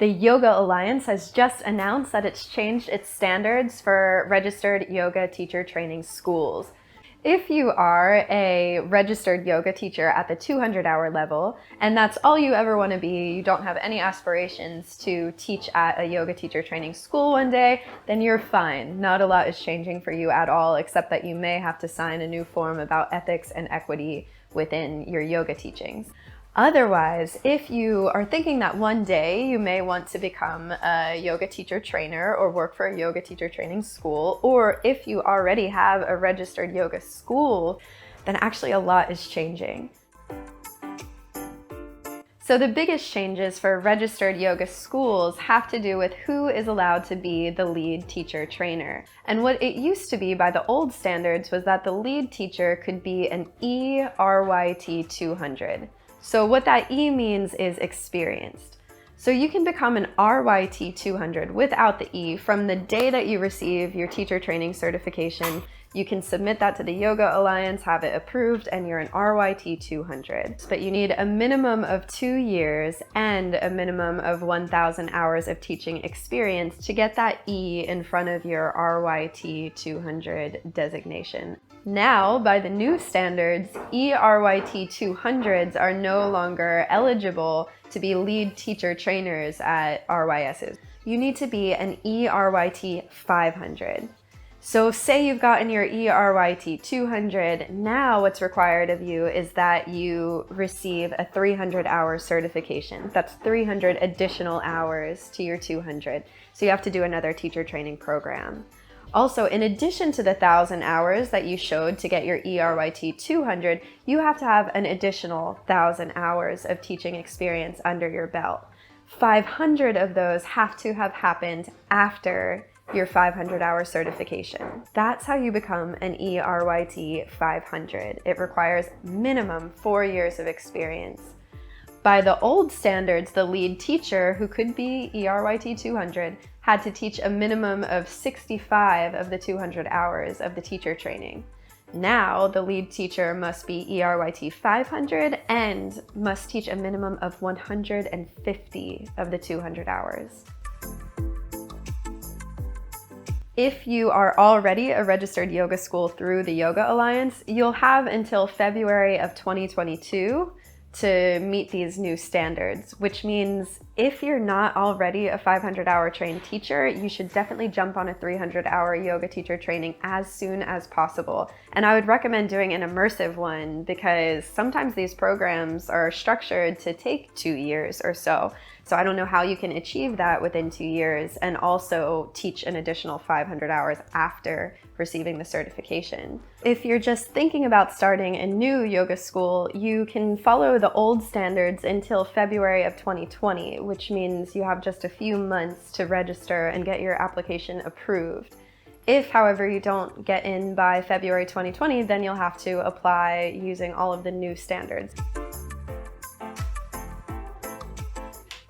The Yoga Alliance has just announced that it's changed its standards for registered yoga teacher training schools. If you are a registered yoga teacher at the 200-hour level, and that's all you ever want to be, you don't have any aspirations to teach at a yoga teacher training school one day, then you're fine. Not a lot is changing for you at all, except that you may have to sign a new form about ethics and equity within your yoga teachings. Otherwise, if you are thinking that one day you may want to become a yoga teacher trainer or work for a yoga teacher training school, or if you already have a registered yoga school, then actually a lot is changing. So the biggest changes for registered yoga schools have to do with who is allowed to be the lead teacher trainer. And what it used to be by the old standards was that the lead teacher could be an ERYT 200. So what that E means is experienced. So you can become an RYT 200 without the E from the day that you receive your teacher training certification. You can submit that to the Yoga Alliance, have it approved, and you're an RYT 200. But you need a minimum of 2 years and a minimum of 1,000 hours of teaching experience to get that E in front of your RYT 200 designation. Now, by the new standards, ERYT 200s are no longer eligible to be lead teacher trainers at RYSs. You need to be an ERYT 500. So say you've gotten your ERYT 200, now what's required of you is that you receive a 300-hour certification. That's 300 additional hours to your 200. So you have to do another teacher training program. Also, in addition to the 1,000 hours that you showed to get your ERYT 200, you have to have an additional 1,000 hours of teaching experience under your belt. 500 of those have to have happened after your 500-hour certification. That's how you become an ERYT 500. It requires minimum 4 years of experience. By the old standards, the lead teacher, who could be ERYT 200, had to teach a minimum of 65 of the 200 hours of the teacher training. Now, the lead teacher must be ERYT 500 and must teach a minimum of 150 of the 200 hours. If you are already a registered yoga school through the Yoga Alliance, you'll have until February of 2022 to meet these new standards, which means if you're not already a 500-hour trained teacher, you should definitely jump on a 300-hour yoga teacher training as soon as possible. And I would recommend doing an immersive one because sometimes these programs are structured to take 2 years or so. So I don't know how you can achieve that within 2 years and also teach an additional 500 hours after receiving the certification. If you're just thinking about starting a new yoga school, you can follow the old standards until February of 2020, which means you have just a few months to register and get your application approved. If, however, you don't get in by February 2020, then you'll have to apply using all of the new standards.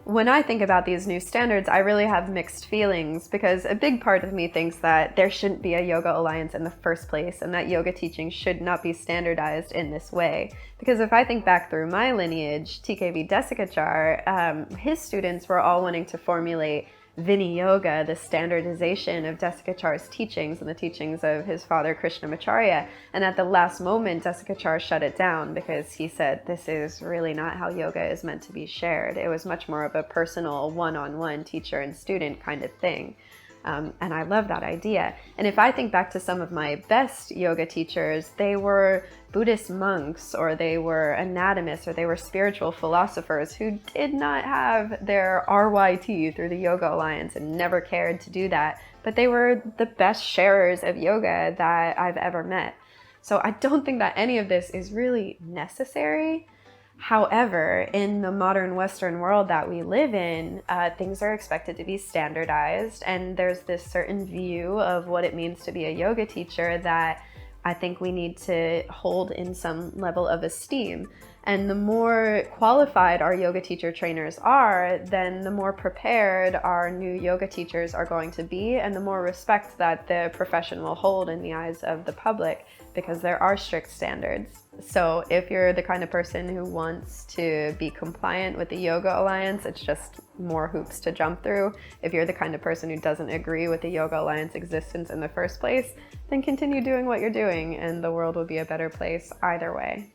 When I think about these new standards, I really have mixed feelings because a big part of me thinks that there shouldn't be a Yoga Alliance in the first place and that yoga teaching should not be standardized in this way. Because if I think back through my lineage, TKV Desikachar, his students were all wanting to formulate Vinaya, the standardization of Desikachar's teachings and the teachings of his father Krishnamacharya. And at the last moment, Desikachar shut it down because he said, this is really not how yoga is meant to be shared. It was much more of a personal one-on-one teacher and student kind of thing. And I love that idea. And if I think back to some of my best yoga teachers, they were Buddhist monks, or they were anatomists, or they were spiritual philosophers who did not have their RYT through the Yoga Alliance and never cared to do that. But they were the best sharers of yoga that I've ever met. So I don't think that any of this is really necessary. However, in the modern Western world that we live in, things are expected to be standardized, and there's this certain view of what it means to be a yoga teacher that I think we need to hold in some level of esteem. And the more qualified our yoga teacher trainers are, then the more prepared our new yoga teachers are going to be, and the more respect that the profession will hold in the eyes of the public, because there are strict standards. So if you're the kind of person who wants to be compliant with the Yoga Alliance, it's just more hoops to jump through. If you're the kind of person who doesn't agree with the Yoga Alliance existence in the first place, then continue doing what you're doing, and the world will be a better place either way.